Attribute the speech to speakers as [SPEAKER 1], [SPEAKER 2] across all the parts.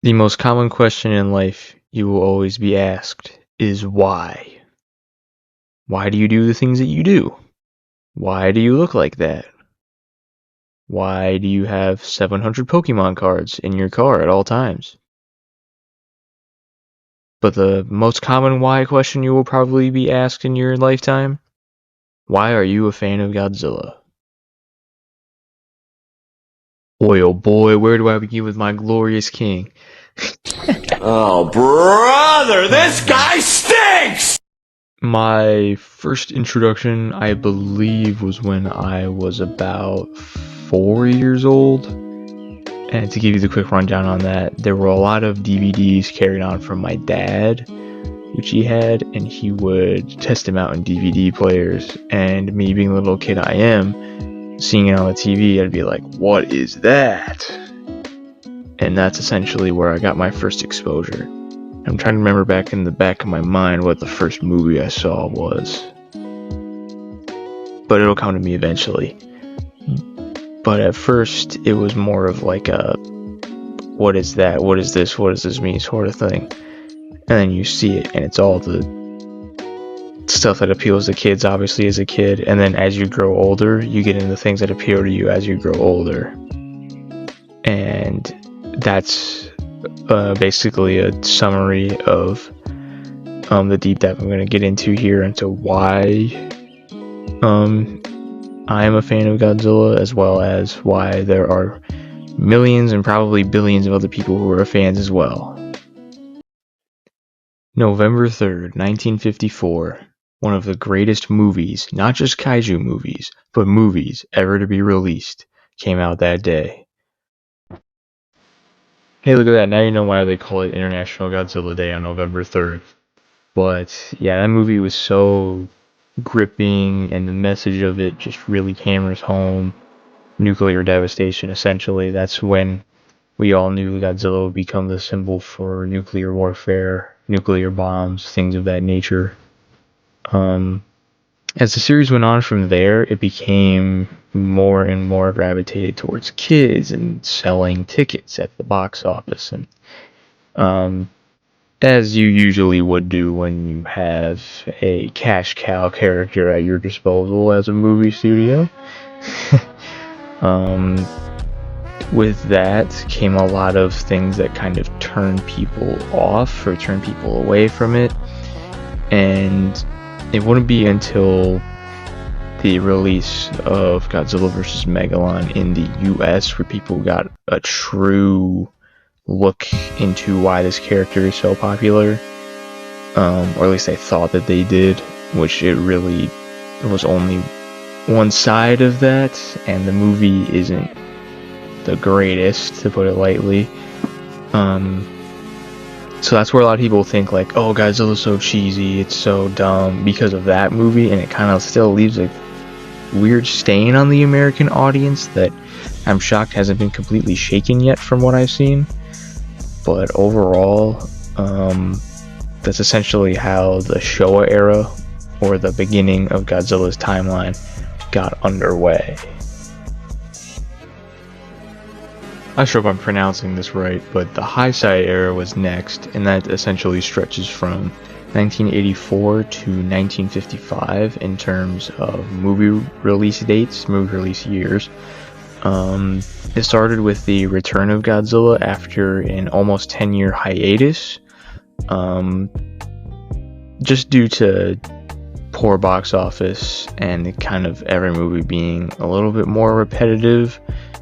[SPEAKER 1] The most common question in life you will always be asked is why? Why do you do the things that you do? Why do you look like that? Why do you have 700 Pokemon cards in your car at all times? But the most common why question you will probably be asked in your lifetime: why are you a fan of Godzilla? Boy, oh boy, where do I begin with my glorious king?
[SPEAKER 2] Oh, brother, this guy stinks!
[SPEAKER 1] My first introduction, I believe, was when I was about 4 years old. And to give you the quick rundown on that, there were a lot of DVDs carried on from my dad, which he had, and he would test them out in DVD players. And me being the little kid I am, seeing it on the TV, I'd be like, what is that? And that's essentially where I got my first exposure. I'm trying to remember back in the back of my mind what the first movie I saw was. But it'll come to me eventually. But at first, it was more of like a, what is that? What is this? What does this mean? Sort of thing. And then you see it, and it's all the stuff that appeals to kids, obviously, as a kid. And then as you grow older, you get into things that appeal to you as you grow older. And that's basically a summary of the deep dive I'm going to get into here into why I am a fan of Godzilla, as well as why there are millions and probably billions of other people who are fans as well. November 3rd, 1954, one of the greatest movies, not just kaiju movies, but movies ever to be released, came out that day. Hey, look at that, now you know why they call it International Godzilla Day on November 3rd. But yeah, that movie was so gripping, and the message of it just really hammers home nuclear devastation, essentially. That's when we all knew Godzilla would become the symbol for nuclear warfare, nuclear bombs, things of that nature. As the series went on from there, it became more and more gravitated towards kids and selling tickets at the box office. And as you usually would do when you have a cash cow character at your disposal as a movie studio. With that came a lot of things that kind of turned people off or turned people away from it. And it wouldn't be until the release of Godzilla vs. Megalon in the US where people got a true look into why this character is so popular, or at least they thought that they did, which it really was only one side of that, and the movie isn't the greatest, to put it lightly. So that's where a lot of people think like, oh, Godzilla's so cheesy, it's so dumb because of that movie, and it kind of still leaves a weird stain on the American audience that I'm shocked hasn't been completely shaken yet from what I've seen. But overall, that's essentially how the Showa era, or the beginning of Godzilla's timeline, got underway. I'm not sure if I'm pronouncing this right, but the Heisei era was next, and that essentially stretches from 1984 to 1955 in terms of movie release dates, movie release years. It started with the return of Godzilla after an almost 10-year hiatus, just due to poor box office and kind of every movie being a little bit more repetitive,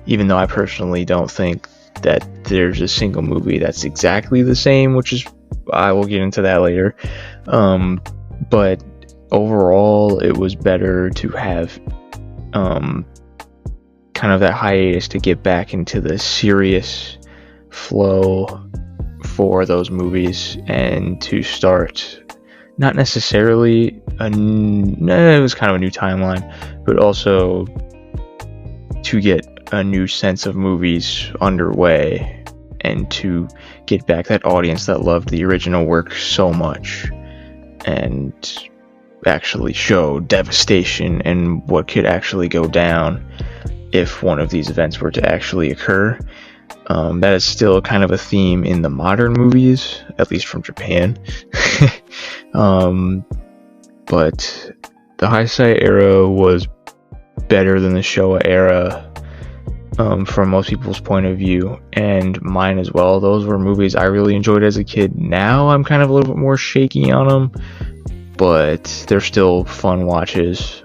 [SPEAKER 1] even though I personally don't think that there's a single movie that's exactly the same, which is, I will get into that later. But overall, it was better to have kind of that hiatus to get back into the serious flow for those movies, and to start not necessarily it was kind of a new timeline, but also to get a new sense of movies underway, and to get back that audience that loved the original work so much, and actually show devastation and what could actually go down if one of these events were to actually occur. That is still kind of a theme in the modern movies, at least from Japan. But the Heisei era was better than the Showa era, from most people's point of view, and mine as well. Those were movies I really enjoyed as a kid. Now I'm kind of a little bit more shaky on them, but they're still fun watches.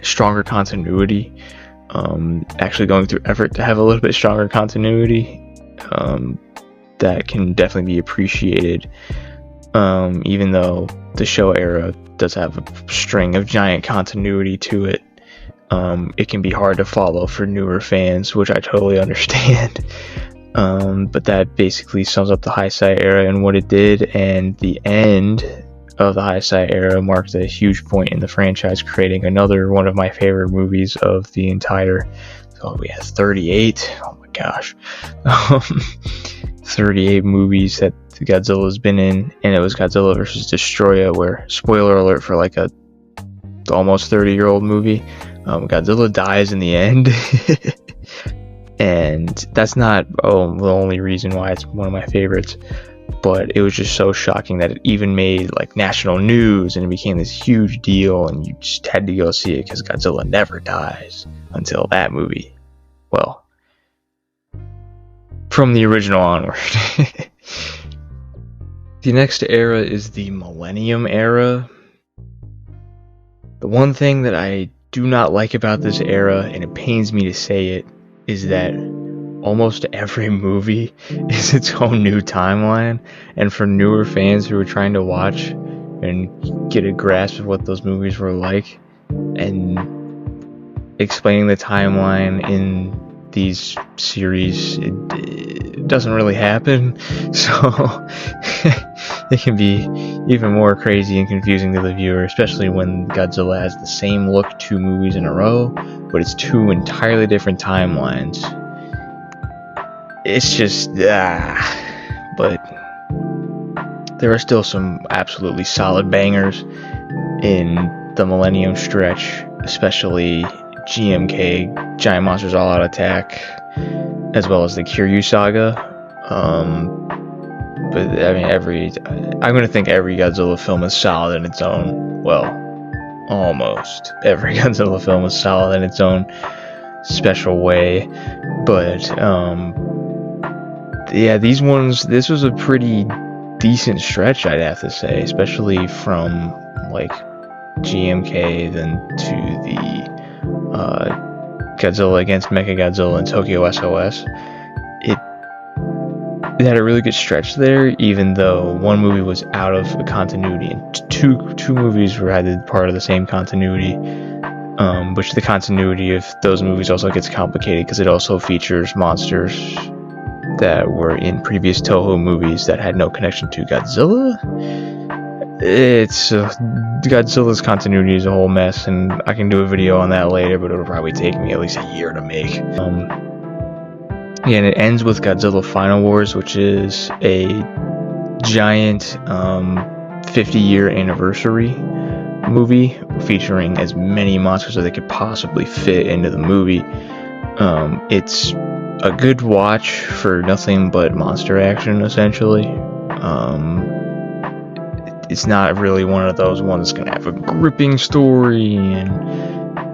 [SPEAKER 1] Stronger continuity. Actually going through effort to have a little bit stronger continuity. That can definitely be appreciated. Even though the show era does have a string of giant continuity to it, it can be hard to follow for newer fans, which I totally understand. But that basically sums up the Heisei era and what it did, and the end of the Heisei era marked a huge point in the franchise, creating another one of my favorite movies of the entire. So we have 38. Oh my gosh. 38 movies that Godzilla's been in, and it was Godzilla vs. Destroya, where, spoiler alert for like a almost 30-year-old movie, Godzilla dies in the end. And that's not the only reason why it's one of my favorites, but it was just so shocking that it even made like national news, and it became this huge deal, and you just had to go see it because Godzilla never dies until that movie. Well, from the original onward. The next era is the Millennium Era. The one thing that I do not like about this era, and it pains me to say it, is that almost every movie is its own new timeline, and for newer fans who are trying to watch and get a grasp of what those movies were like, and explaining the timeline in these series, it doesn't really happen, so it can be even more crazy and confusing to the viewer, especially when Godzilla has the same look 2 movies in a row, but it's 2 entirely different timelines. It's just, but there are still some absolutely solid bangers in the Millennium stretch, especially GMK, Giant Monsters All Out Attack, as well as the Kiryu Saga. But I mean, I'm gonna think every Godzilla film is solid in its own, well, almost every Godzilla film is solid in its own special way. But yeah, this was a pretty decent stretch, I'd have to say, especially from like GMK then to the Godzilla against Mechagodzilla and Tokyo SOS. It had a really good stretch there, even though one movie was out of continuity, and two movies had part of the same continuity, which the continuity of those movies also gets complicated because it also features monsters that were in previous Toho movies that had no connection to Godzilla. It's Godzilla's continuity is a whole mess, and I can do a video on that later, but it'll probably take me at least a year to make. Yeah, and it ends with Godzilla Final Wars, which is a giant 50-year anniversary movie featuring as many monsters as they could possibly fit into the movie. It's a good watch for nothing but monster action, essentially. It's not really one of those ones that's going to have a gripping story and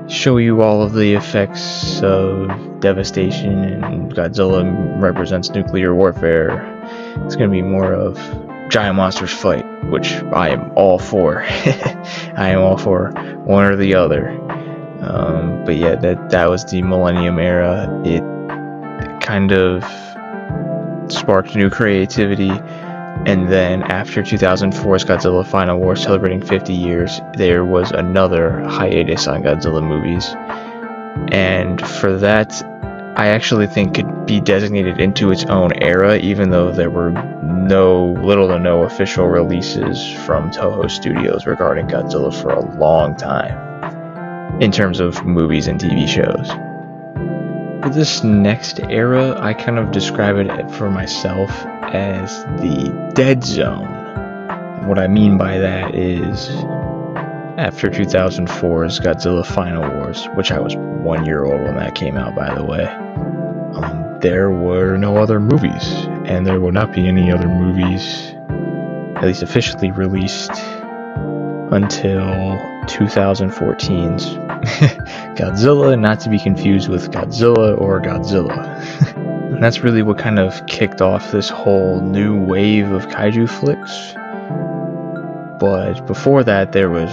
[SPEAKER 1] show you all of the effects of devastation, and Godzilla represents nuclear warfare. It's going to be more of giant monsters fight, which I am all for. I am all for one or the other. But yeah, that was the Millennium Era. It kind of sparked new creativity, and then after 2004's Godzilla Final War celebrating 50 years, there was another hiatus on Godzilla movies, and for that, I actually think could be designated into its own era, even though there were little to no official releases from Toho Studios regarding Godzilla for a long time, in terms of movies and TV shows. For this next era, I kind of describe it for myself as the dead zone. And what I mean by that is, after 2004's Godzilla Final Wars, which I was 1 year old when that came out, by the way, there were no other movies, and there would not be any other movies, at least officially released, until 2014's Godzilla, not to be confused with Godzilla or Godzilla. And that's really what kind of kicked off this whole new wave of kaiju flicks. But before that, there was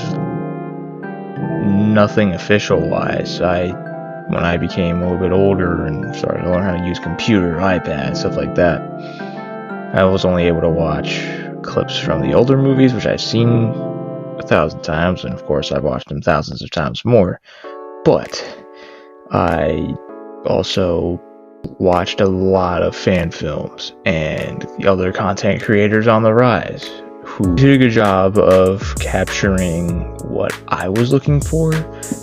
[SPEAKER 1] nothing official-wise. When I became a little bit older and started to learn how to use computer, iPad, stuff like that, I was only able to watch clips from the older movies, which I've seen 1,000 times, and of course I've watched them thousands of times more. But I also watched a lot of fan films and the other content creators on the rise who did a good job of capturing what I was looking for.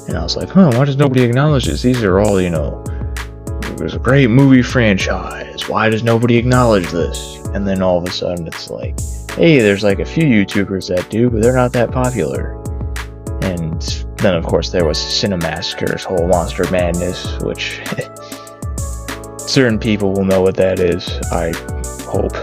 [SPEAKER 1] And I was like, why does nobody acknowledge this? These are all, there's a great movie franchise. Why does nobody acknowledge this? And then all of a sudden it's like, hey, there's like a few YouTubers that do, but they're not that popular. And then of course there was Cinemassacre's whole Monster Madness, which certain people will know what that is, I hope.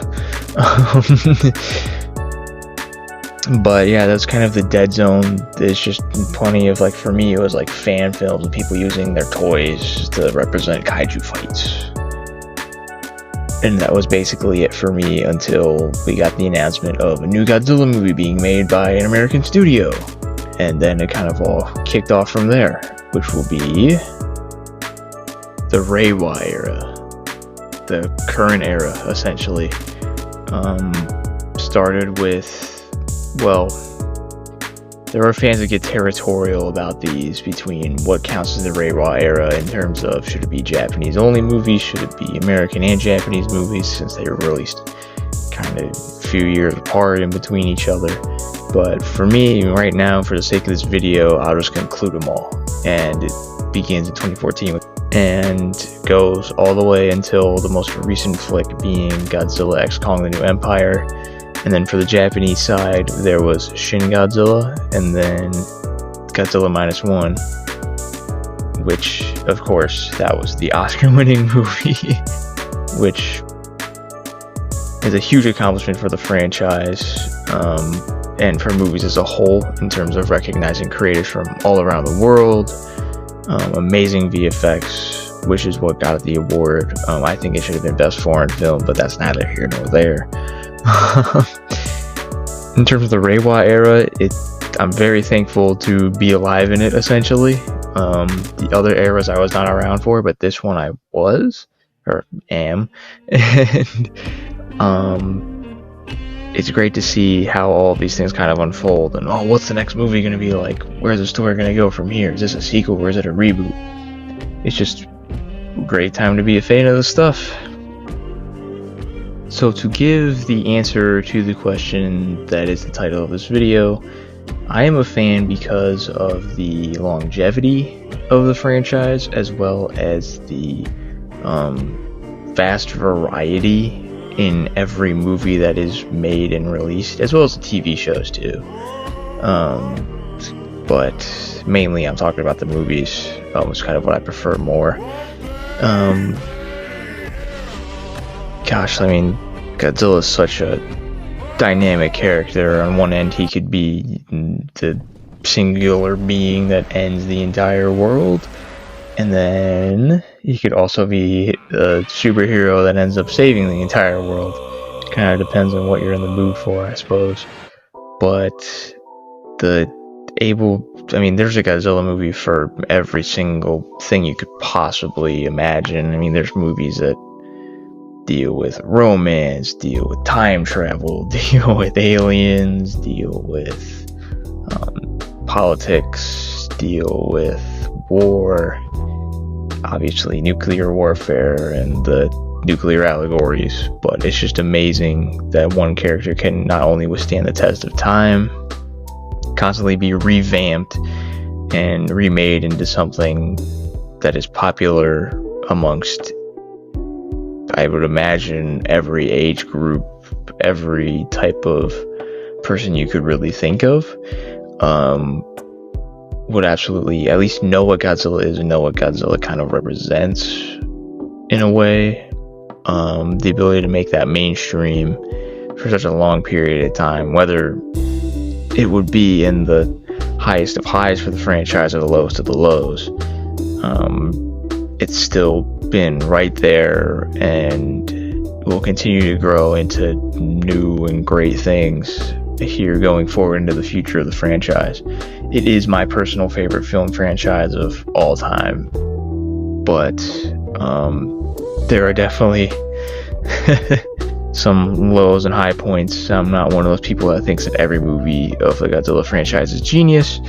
[SPEAKER 1] But yeah, that's kind of the dead zone. There's just plenty of, for me, it was like fan films and people using their toys to represent kaiju fights. And that was basically it for me until we got the announcement of a new Godzilla movie being made by an American studio. And then it kind of all kicked off from there, which will be the Reiwa era. The current era, essentially. Started with, there are fans that get territorial about these between what counts as the Reiwa era in terms of should it be Japanese only movies, should it be American and Japanese movies, since they were released kind of a few years apart in between each other. But for me, right now, for the sake of this video, I'll just conclude them all. And it begins in 2014 and goes all the way until the most recent flick being Godzilla X Kong the New Empire. And then for the Japanese side, there was Shin Godzilla, and then Godzilla -1, which, of course, that was the Oscar-winning movie, which is a huge accomplishment for the franchise, and for movies as a whole, in terms of recognizing creators from all around the world. Amazing VFX, which is what got the award. I think it should have been Best Foreign Film, but that's neither here nor there. In terms of the Reiwa era, I'm very thankful to be alive in it, essentially. The other eras I was not around for, but this one I was, or am. And it's great to see how all these things kind of unfold, and what's the next movie going to be like? Where's the story going to go from here? Is this a sequel or is it a reboot? It's just a great time to be a fan of this stuff. So to give the answer to the question that is the title of this video, I am a fan because of the longevity of the franchise, as well as the vast variety in every movie that is made and released, as well as the TV shows too. But mainly I'm talking about the movies. It's kind of what I prefer more. Gosh, I mean, Godzilla is such a dynamic character. On one end, he could be the singular being that ends the entire world, and then he could also be a superhero that ends up saving the entire world. Kind of depends on what you're in the mood for, I suppose. But there's a Godzilla movie for every single thing you could possibly imagine. I mean, there's movies that deal with romance, deal with time travel, deal with aliens, deal with politics, deal with war, obviously nuclear warfare and the nuclear allegories. But it's just amazing that one character can not only withstand the test of time, constantly be revamped and remade into something that is popular amongst, I would imagine, every age group, every type of person you could really think of, would absolutely at least know what Godzilla is and know what Godzilla kind of represents in a way. The ability to make that mainstream for such a long period of time, whether it would be in the highest of highs for the franchise or the lowest of the lows, it's still been right there and will continue to grow into new and great things here going forward into the future of the franchise. It is my personal favorite film franchise of all time, but there are definitely some lows and high points. I'm not one of those people that thinks that every movie of the Godzilla franchise is genius,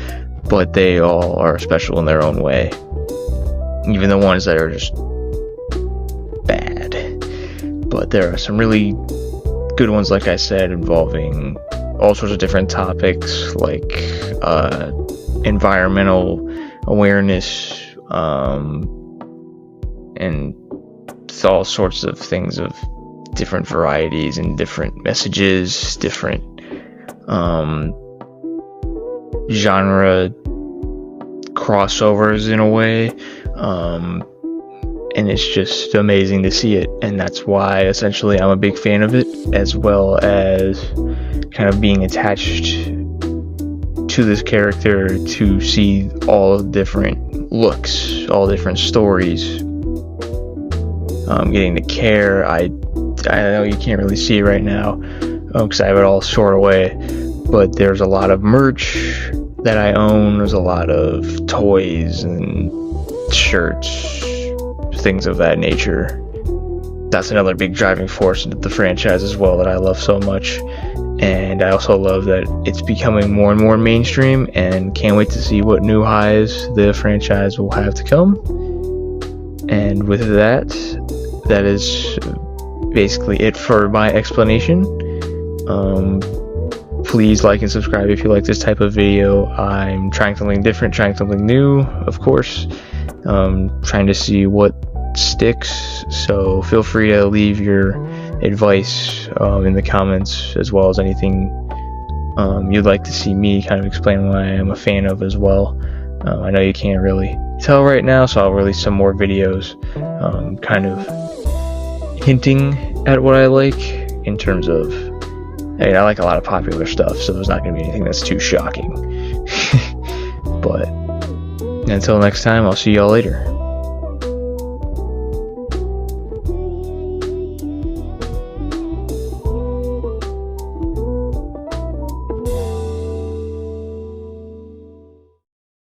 [SPEAKER 1] but they all are special in their own way. Even the ones that are just bad. But there are some really good ones, like I said, involving all sorts of different topics, like environmental awareness, and all sorts of things of different varieties and different messages, different genre crossovers in a way, and it's just amazing to see it, and that's why essentially I'm a big fan of it, as well as kind of being attached to this character to see all different looks, all different stories, getting to care. I know you can't really see it right now because I have it all stored away, but there's a lot of merch that I own. There's a lot of toys and shirts, things of that nature. That's another big driving force into the franchise as well that I love so much, and I also love that it's becoming more and more mainstream, and can't wait to see what new highs the franchise will have to come. And with that is basically it for my explanation. Please like and subscribe if you like this type of video. I'm trying something different, trying something new, of course, trying to see what sticks, so feel free to leave your advice in the comments, as well as anything you'd like to see me kind of explain why I'm a fan of as well. I know you can't really tell right now, so I'll release some more videos kind of hinting at what I like in terms of, I like a lot of popular stuff, so there's not going to be anything that's too shocking. But until next time, I'll see y'all later.